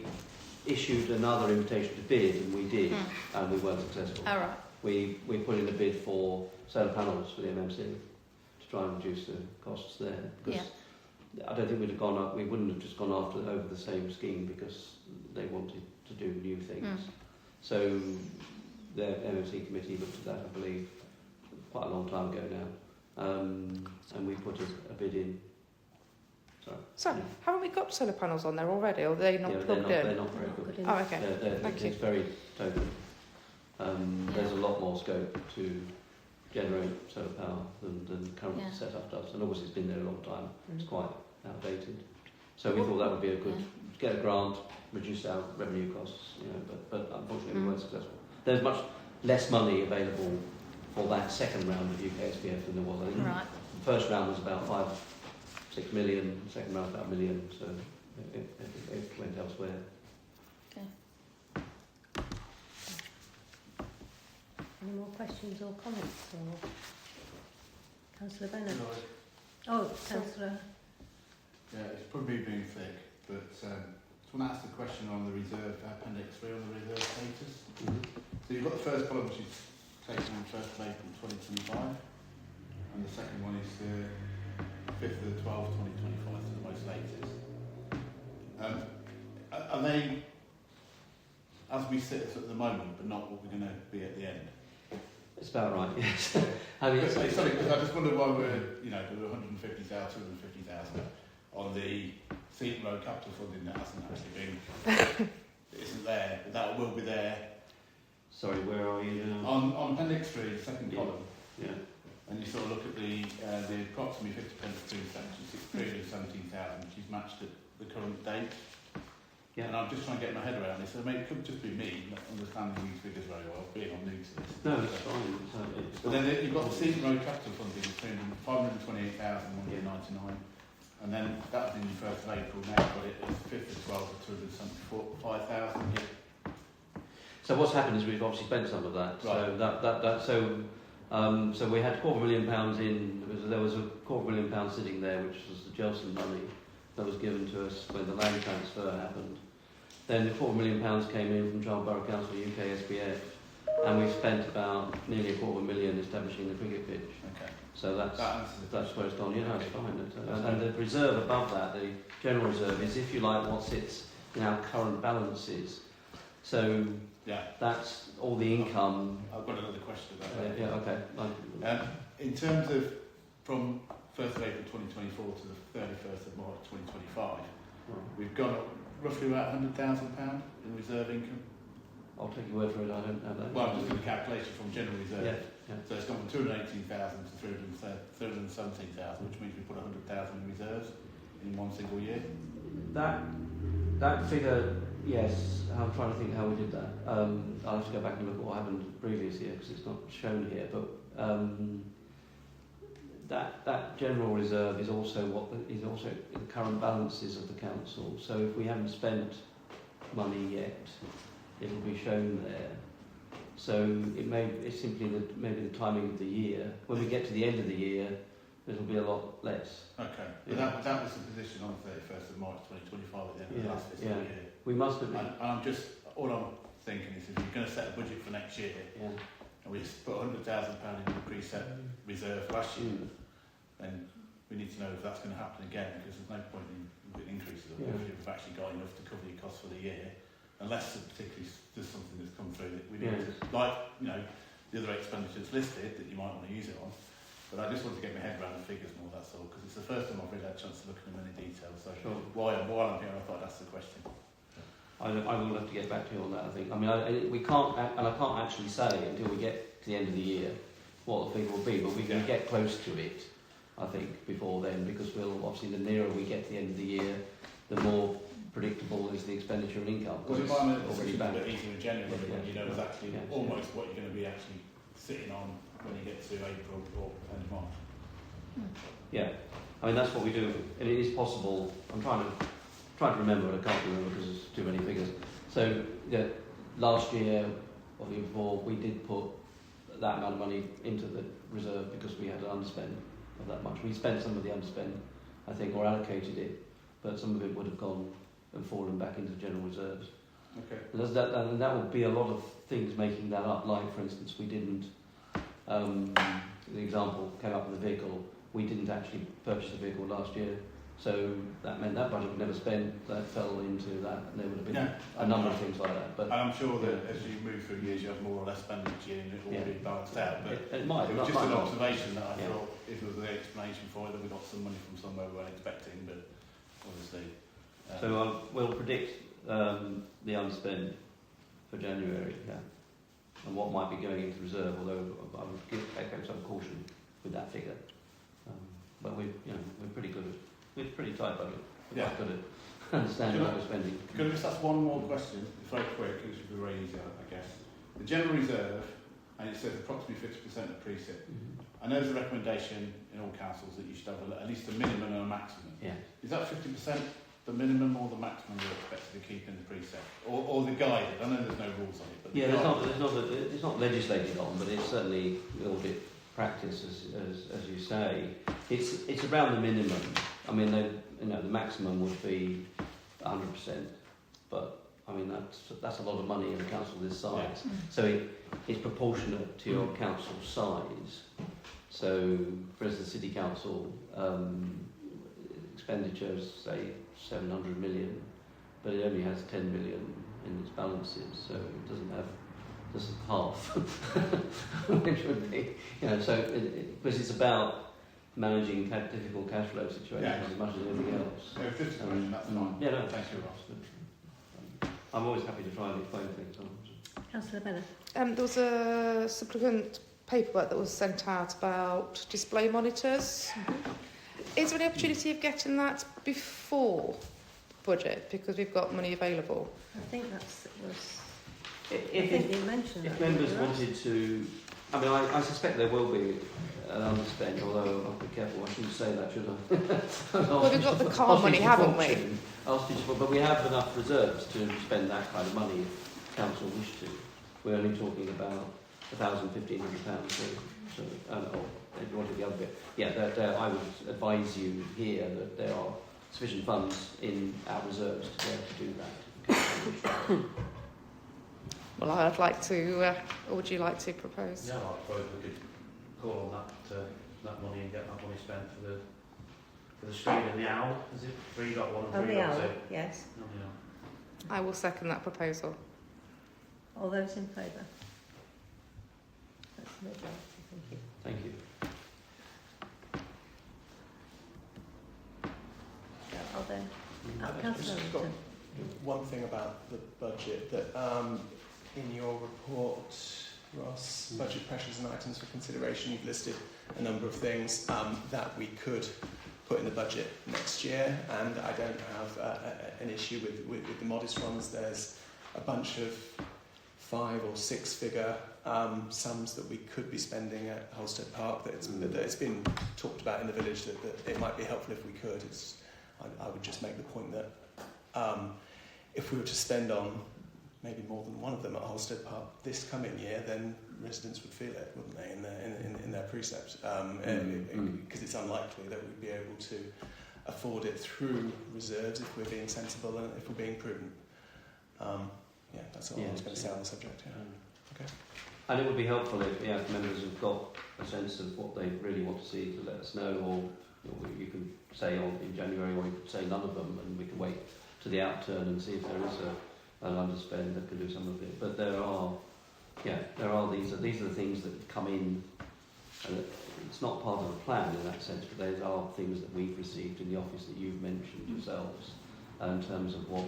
issued another invitation to bid, and we did, and we weren't successful. All right. We put in a bid for solar panels for the MMC to try and reduce the costs there. Because I don't think we'd have gone up. We wouldn't have just gone over the same scheme because they wanted to do new things. So the MMC committee looked at that, I believe, quite a long time ago now, and we put a bid in. So, haven't we got solar panels on there already, or are they not plugged in? They're not very good. Oh, okay. It's very token. There's a lot more scope to generate solar power than current setup does, and obviously it's been there a long time. It's quite outdated. So we thought that would be a good get a grant, reduce our revenue costs, but unfortunately we weren't successful. There's much less money available for that second round of UK SPF than there was. I think the first round was about 5-6 million, the second round about $1 million, so it went elsewhere. Okay. Any more questions or comments? Or Councillor Bennett? No. Oh, Councillor. Yeah, it's probably been thick, but just want to ask the question on the reserve, Appendix 3 on the reserve status. So you've got the first column, which is taken on 1st of April 2025, and the second one is the 5th of the 12th 2025, so the most latest. Are they, as we sit at the moment, but not what we're going to be at the end? It's about right, yes. Sorry, because I just wonder why we're, there were 150,000, 250,000 on the Seaton Road capital funding that hasn't actually been, it isn't there, but that will be there. Sorry, where are you now? On Appendix 3, the second column. Yeah. And you sort of look at the approximately 50 pence food stamps, which is 317,000, which is matched at the current date. Yeah. And I'm just trying to get my head around this. So maybe it could just be me not understanding these figures very well, being on new to this. No, it's fine. But then you've got the Seaton Road capital funding of 528,000 1 year 99. And then that was in the 1st of April, now but it is 5th of 12th of 275,000. So what's happened is we've obviously spent some of that. Right. So we had £250,000 in. There was £250,000 sitting there, which was the Gelson money that was given to us when the land transfer happened. Then £250,000 came in from Charlton Borough Council UK SPF, and we spent about nearly £250,000 establishing the cricket pitch. Okay. So that's where it's gone. It's fine. And the reserve above that, the general reserve, is, if you like, what sits in our current balances. So that's all the income. I've got another question about that. Okay. In terms of from 1st of April 2024 to the 31st of March 2025, we've gone up roughly about £100,000 in reserve income. I'll take your word for it. I don't know that. Well, I'm just doing the calculation from general reserve. Yeah. So it's gone from 218,000 to 317,000, which means we put 100,000 in reserves in one single year. That figure, yes. I'm trying to think how we did that. I'll have to go back and look at what happened previous year because it's not shown here. But that general reserve is also the current balances of the council. So if we haven't spent money yet, it'll be shown there. So it's simply maybe the timing of the year. When we get to the end of the year, it'll be a lot less. Okay, but that was the position on the 31st of March 2025 at the end of the last fiscal year. We must have been. And all I'm thinking is if you're going to set a budget for next year, and we just put £100,000 in the preset reserve last year, then we need to know if that's going to happen again, because there's no point in putting increases on if you've actually got enough to cover your costs for the year, unless particularly there's something that's come through that we need to, like, you know, the other expenditures listed that you might want to use it on. But I just want to get my head around the figures more, that's all, because it's the first time I've really had a chance to look at them in any detail. So while I'm here, I thought I'd ask the question. I will have to get back to you on that, I think. I mean, we can't, and I can't actually say until we get to the end of the year what the figure will be, but we can get close to it, I think, before then, because obviously the nearer we get to the end of the year, the more predictable is the expenditure and income. Well, it might make the decision a bit easier in January when you know exactly almost what you're going to be actually sitting on when you get to April or end of March. Yeah, I mean that's what we do, and it is possible. I'm trying to remember, but I can't remember because there's too many figures. So last year or the year before, we did put that amount of money into the reserve because we had an underspend of that much. We spent some of the underspend, I think, or allocated it, but some of it would have gone and fallen back into general reserves. Okay. And that would be a lot of things making that up. Like, for instance, we didn't. The example came up with the vehicle. We didn't actually purchase the vehicle last year, so that meant that budget was never spent. That fell into that, and there would have been a number of things like that. But and I'm sure that as you move through years, you have more or less spending each year, and it will be balanced out. But it might. It was just an observation that I thought if there was an explanation for it, that we got some money from somewhere we weren't expecting, but obviously. So we'll predict the unspent for January, and what might be going into reserve. Although I would echo some caution with that figure. But we're pretty good. We're pretty tight budget. We're quite good at understanding what we're spending. Can I just ask one more question? It's very quick. It should be very easy, I guess. The general reserve, and it says approximately 50% of pre-SIP. I know there's a recommendation in all councils that you should have at least a minimum and a maximum. Yeah. Is that 50% the minimum or the maximum you're expected to keep in the pre-SIP? Or the guided? I know there's no rules on it. But it's not legislated on, but it's certainly audit practice, as you say. It's around the minimum. I mean, the maximum would be 100%, but I mean that's a lot of money in a council this size. So it's proportionate to your council size. So, for instance, the city council expenditures say 700 million, but it only has 10 million in its balances, so it doesn't have just half, which would be, so because it's about managing difficult cash flow situations as much as anything else. So if this is a question, that's fine. Yeah, no, thank you, Ross. I'm always happy to try and explain things. Councillor Bennett. There was a supplement paperwork that was sent out about display monitors. Is there any opportunity of getting that before budget because we've got money available? I think that was. If members wanted to, I mean, I suspect there will be an underspend, although I'll be careful, I shouldn't say that, should I? Well, we've got the car money, haven't we? But we have enough reserves to spend that kind of money if council wish to. We're only talking about £1,000, £1,500. So, if you wanted the other bit, I would advise you here that there are sufficient funds in our reserves to be able to do that. Well, I'd like to, or would you like to propose? Yeah, I suppose we could call on that money and get that money spent for the screen and the owl. Is it 3.1 and 3.2? The owl, yes. I will second that proposal. All those in favour? That's the majority. Thank you. Thank you. Are there? I've Councillor just got Overton. one thing about the budget that in your report Ross. Budget pressures and items for consideration. You've listed a number of things that we could put in the budget next year, and I don't have an issue with the modest ones. There's a bunch of 5 or 6 figure sums that we could be spending at Holstead Park that it's been talked about in the village that it might be helpful if we could. I would just make the point that if we were to spend on maybe more than one of them at Holstead Park this coming year, then residents would feel it, wouldn't they, in their precept? Because it's unlikely that we'd be able to afford it through reserves if we're being sensible and if we're being prudent. Yeah, that's all I was going to say on the subject. Yeah. Okay. And it would be helpful if members have got a sense of what they really want to see to let us know, or you can say in January, or you could say none of them, and we can wait to the outturn and see if there is an underspend that can do some of it. But there are these are the things that come in. It's not part of the plan in that sense, but there are things that we've received in the office that you've mentioned yourselves in terms of what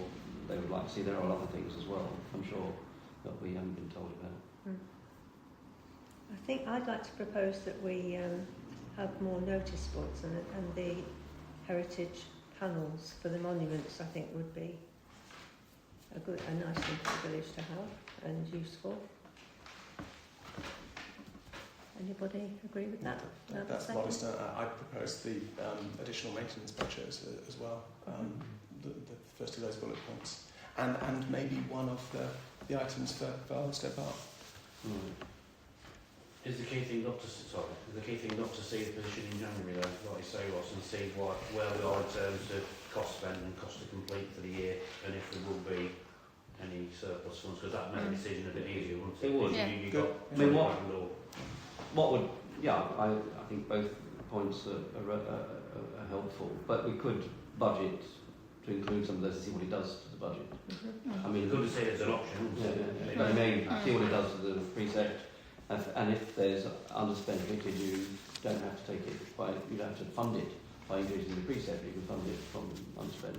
they would like to see. There are other things as well, I'm sure, that we haven't been told about. I think I'd like to propose that we have more notice boards, and the heritage panels for the monuments I think would be a nice thing for the village to have and useful. Anybody agree with that? That's modest. I propose the additional maintenance budget as well. The first of those bullet points, and maybe one of the items for Holstead Park. Is the key thing not to see the position in January though, like you say, Ross, and see where we are in terms of cost spent and cost to complete for the year, and if there will be any surplus funds, because that made the decision a bit easier, wouldn't it? It would. Yeah. You got I think both points are helpful, but we could budget to include some of those to see what it does to the budget. I mean, good to see it as an option. But may see what it does to the precept, and if there's underspent fitted, you don't have to take it you don't have to fund it by increasing the precept. You can fund it from underspent,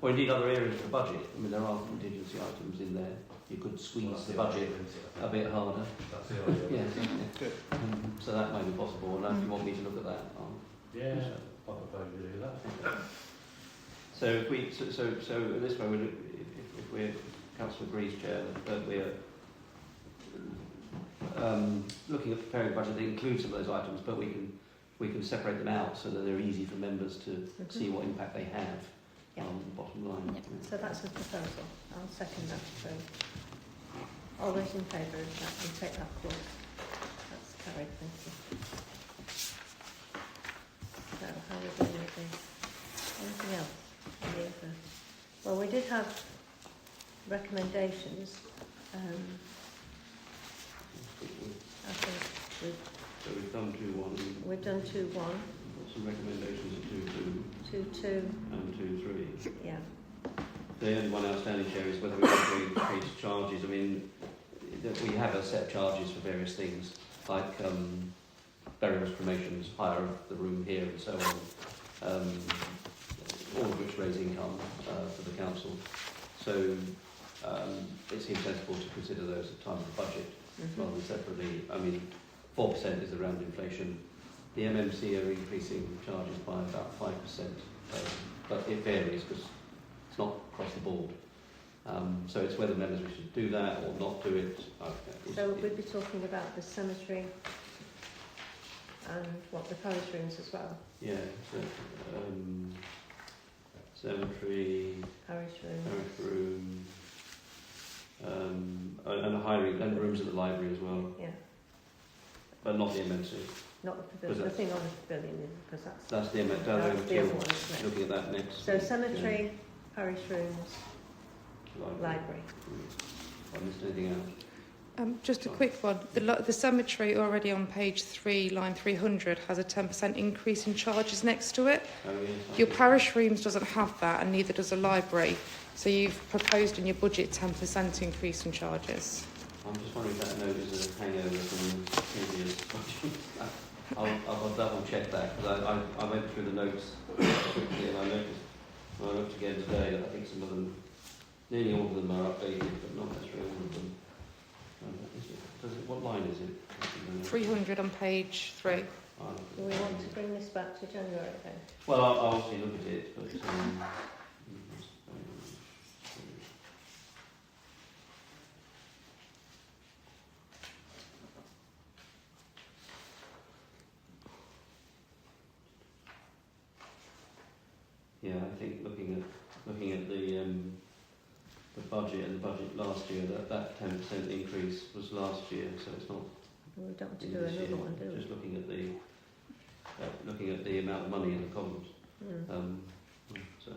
or indeed other areas of the budget. I mean, there are contingency items in there. You could squeeze the budget a bit harder. That's the idea. Good. So that may be possible. And if you want me to look at that, I propose we do that. So if we, so this way, if we're Councillor agrees, Chair, that we're looking at preparing a budget that includes some of those items, but we can separate them out so that they're easy for members to see what impact they have on the bottom line. So that's the proposal. I'll second that. So all those in favour of that, we'll take that forward. That's carried. Thank you. So how are we doing with this? Anything else? Well, we did have recommendations. I think we've done 2-1. We've done 2-1. Some recommendations of 2-2. 2-2. And 2-3. Yeah. The only one outstanding, Chair, is whether we want to increase charges. I mean, we have a set of charges for various things, like burials, cremations, hire of the room here, and so on. All of which raise income for the council. So it seems sensible to consider those at the time of the budget rather than separately. I mean, 4% is around inflation. The MMC are increasing charges by about 5%, but it varies because it's not across the board. So it's whether members should do that or not do it. So we'd be talking about the cemetery and what, the parish rooms as well? Yeah. So, cemetery, parish room, and hiring and rooms at the library as well. Yeah. But not the MMC. Not the pavilion. The thing on the pavilion, because that's the MMC. that's the other one, isn't it? Looking at that next. So cemetery, parish rooms, library. I missed anything else? Just a quick one. The cemetery already on page 3, line 300, has a 10% increase in charges next to it. Oh, yes. Your parish rooms doesn't have that, and neither does a library. So you've proposed in your budget 10% increase in charges. I'm just wondering if that note is a hangover from previous budget. I'll double check that, because I went through the notes quickly and I noticed when I looked again today that I think some of them, nearly all of them are updated, but not necessarily all of them. What line is it? 300 on page 3. Do we want to bring this back to January then? Well, I'll obviously look at it, but yeah, I think looking at the budget and the budget last year, that 10% increase was last year, so it's not. We don't want to in do this another year. one, do we? Just looking at the amount of money in the columns. So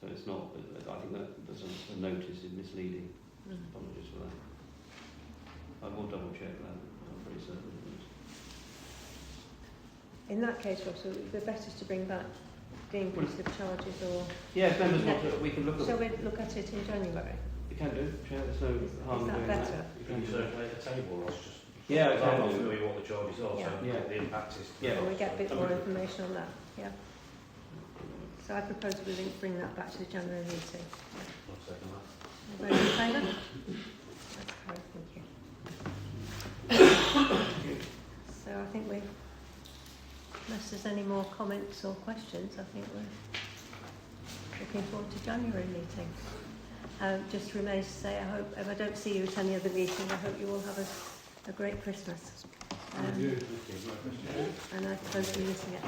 it's not. I think that there's a notice is misleading. Apologies for that. I will double check that. I'm pretty certain. In that case, Ross, it would be better to bring back the increase of charges, or Yeah, if members want to, we can look at. shall we look at it in January? We can do. Chair, there's no harm Is in that doing better? that. You Can can you do that. circulate the table, Ross? Just Yeah, I I'm not can do. familiar with what the charges are, so Yeah. what the impact is. Yeah. Or we get a bit more information on that? Yeah. So I propose we bring that back to the January meeting. I'll second that. All those in favour? That's carried, thank you. So I think we, unless there's any more comments or questions, I think we're looking forward to January meeting. Just remains to say, I hope, if I don't see you at any other meeting, I hope you all have a great Christmas. And I suppose we're missing it.